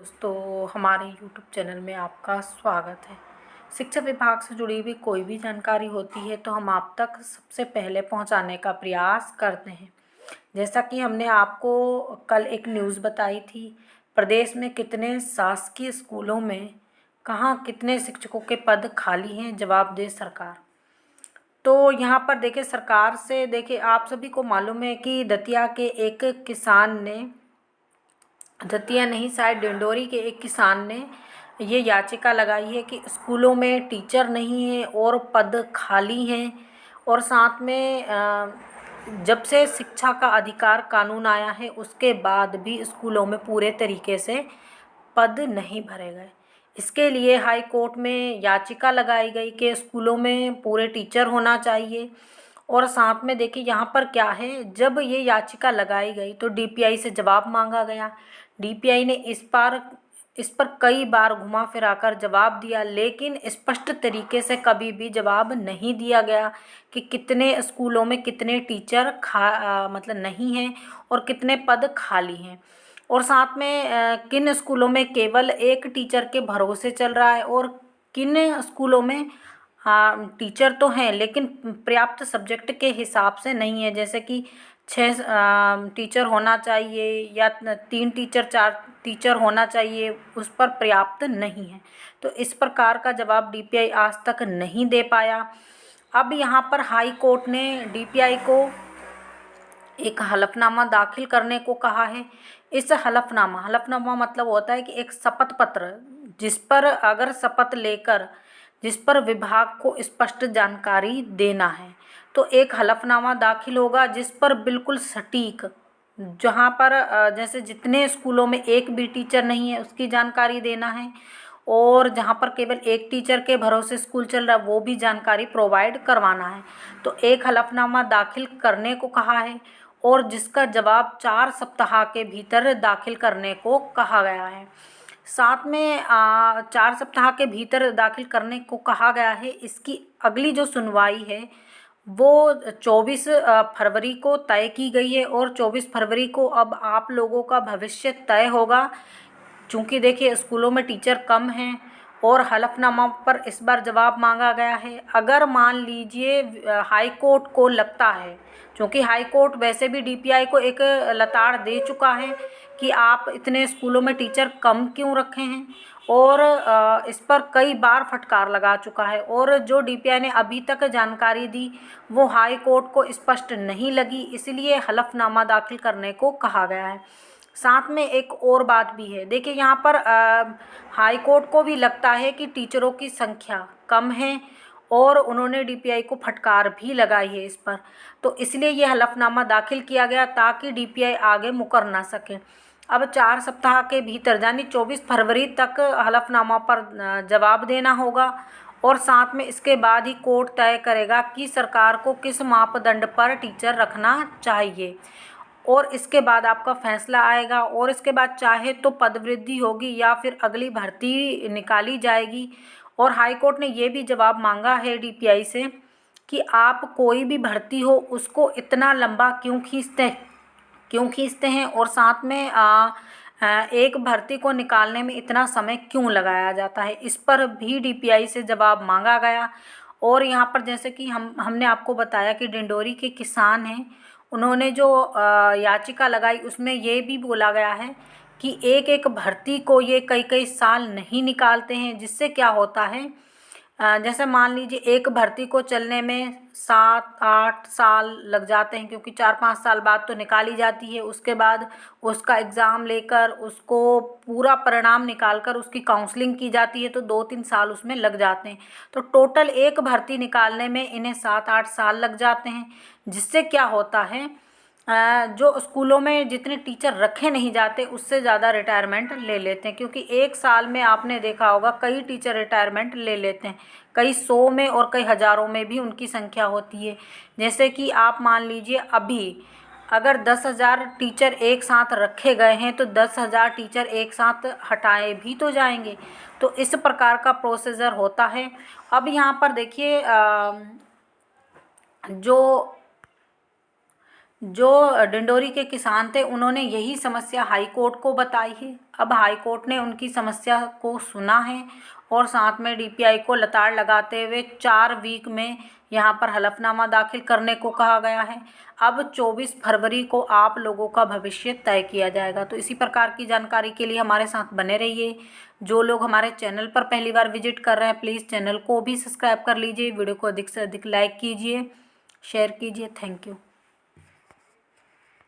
दोस्तों, हमारे YouTube channel में आपका स्वागत है। शिक्षा विभाग से जुड़ी हुई कोई भी जानकारी होती है तो हम आप तक सबसे पहले पहुंचाने का प्रयास करते हैं। जैसा कि हमने आपको कल एक न्यूज़ बताई थी, प्रदेश में कितने शासकीय स्कूलों में कहाँ कितने शिक्षकों के पद खाली हैं, जवाब दे सरकार। तो यहाँ पर देखिए, सरकार से देखिए, आप सभी को मालूम है कि दतिया के एक किसान ने, दतिया नहीं शायद डिंडोरी के एक किसान ने ये याचिका लगाई है कि स्कूलों में टीचर नहीं है और पद खाली हैं। और साथ में जब से शिक्षा का अधिकार कानून आया है उसके बाद भी स्कूलों में पूरे तरीके से पद नहीं भरे गए। इसके लिए हाई कोर्ट में याचिका लगाई गई कि स्कूलों में पूरे टीचर होना चाहिए। और साथ में देखिए, यहाँ पर क्या है, जब ये याचिका लगाई गई तो डीपीआई से जवाब मांगा गया। डीपीआई ने इस पर कई बार घुमा फिरा कर जवाब दिया, लेकिन स्पष्ट तरीके से कभी भी जवाब नहीं दिया गया कि कितने स्कूलों में कितने टीचर मतलब नहीं हैं और कितने पद खाली हैं। और साथ में किन स्कूलों में केवल एक टीचर के भरोसे चल रहा है और किन स्कूलों में टीचर तो हैं लेकिन पर्याप्त सब्जेक्ट के हिसाब से नहीं है। जैसे कि 6 टीचर होना चाहिए या 3 टीचर 4 टीचर होना चाहिए, उस पर पर्याप्त नहीं है। तो इस प्रकार का जवाब डीपीआई आज तक नहीं दे पाया। अब यहाँ पर हाई कोर्ट ने डीपीआई को एक हलफनामा दाखिल करने को कहा है। इस हलफनामा मतलब होता है कि एक शपथ पत्र, जिस पर अगर शपथ लेकर जिस पर विभाग को स्पष्ट जानकारी देना है, तो एक हलफनामा दाखिल होगा जिस पर बिल्कुल सटीक, जहाँ पर जैसे जितने स्कूलों में एक भी टीचर नहीं है उसकी जानकारी देना है, और जहाँ पर केवल एक टीचर के भरोसे स्कूल चल रहा है वो भी जानकारी प्रोवाइड करवाना है। तो एक हलफनामा दाखिल करने को कहा है और जिसका जवाब 4 सप्ताह के भीतर दाखिल करने को कहा गया है। साथ में 4 सप्ताह के भीतर दाखिल करने को कहा गया है। इसकी अगली जो सुनवाई है वो 24 फरवरी को तय की गई है और 24 फरवरी को अब आप लोगों का भविष्य तय होगा। चूँकि देखिए, स्कूलों में टीचर कम हैं और हलफनामा पर इस बार जवाब मांगा गया है। अगर मान लीजिए हाई कोर्ट को लगता है, क्योंकि हाई कोर्ट वैसे भी डीपीआई को एक लताड़ दे चुका है कि आप इतने स्कूलों में टीचर कम क्यों रखे हैं, और इस पर कई बार फटकार लगा चुका है। और जो डीपीआई ने अभी तक जानकारी दी वो हाई कोर्ट को स्पष्ट नहीं लगी, इसलिए हलफनामा दाखिल करने को कहा गया है। साथ में एक और बात भी है, देखिए यहाँ पर हाई कोर्ट को भी लगता है कि टीचरों की संख्या कम है और उन्होंने डीपीआई को फटकार भी लगाई है इस पर। तो इसलिए ये हलफनामा दाखिल किया गया ताकि डीपीआई आगे मुकर ना सके। अब 4 सप्ताह के भीतर यानी 24 फरवरी तक हलफनामा पर जवाब देना होगा, और साथ में इसके बाद ही कोर्ट तय करेगा कि सरकार को किस मापदंड पर टीचर रखना चाहिए, और इसके बाद आपका फैसला आएगा। और इसके बाद चाहे तो पदवृद्धि होगी या फिर अगली भर्ती निकाली जाएगी। और हाई कोर्ट ने ये भी जवाब मांगा है डीपीआई से कि आप कोई भी भर्ती हो उसको इतना लंबा क्यों खींचते हैं, और साथ में एक भर्ती को निकालने में इतना समय क्यों लगाया जाता है, इस पर भी डीपीआई से जवाब मांगा गया। और यहाँ पर जैसे कि हमने आपको बताया कि डिंडोरी के किसान हैं, उन्होंने जो याचिका लगाई उसमें ये भी बोला गया है कि एक एक भर्ती को ये कई कई साल नहीं निकालते हैं, जिससे क्या होता है, जैसे मान लीजिए एक भर्ती को चलने में 7-8 साल लग जाते हैं, क्योंकि 4-5 साल बाद तो निकाली जाती है। उसके बाद उसका एग्ज़ाम लेकर उसको पूरा परिणाम निकाल कर उसकी काउंसलिंग की जाती है, तो 2-3 साल उसमें लग जाते हैं। तो टोटल एक भर्ती निकालने में इन्हें 7-8 साल लग जाते हैं, जिससे क्या होता है, जो स्कूलों में जितने टीचर रखे नहीं जाते उससे ज़्यादा रिटायरमेंट ले लेते हैं, क्योंकि एक साल में आपने देखा होगा कई टीचर रिटायरमेंट ले लेते हैं, कई 100 में और कई हज़ारों में भी उनकी संख्या होती है। जैसे कि आप मान लीजिए अभी अगर 10,000 टीचर एक साथ रखे गए हैं तो 10,000 टीचर एक साथ हटाए भी तो जाएंगे। तो इस प्रकार का प्रोसीजर होता है। अब यहाँ पर देखिए, जो जो डिंडोरी के किसान थे उन्होंने यही समस्या हाई कोर्ट को बताई है। अब हाई कोर्ट ने उनकी समस्या को सुना है और साथ में डीपीआई को लताड़ लगाते हुए 4 वीक में यहाँ पर हलफनामा दाखिल करने को कहा गया है। अब 24 फरवरी को आप लोगों का भविष्य तय किया जाएगा। तो इसी प्रकार की जानकारी के लिए हमारे साथ बने रहिए। जो लोग हमारे चैनल पर पहली बार विजिट कर रहे हैं प्लीज़ चैनल को भी सब्सक्राइब कर लीजिए। वीडियो को अधिक से अधिक लाइक कीजिए, शेयर कीजिए। Thank you.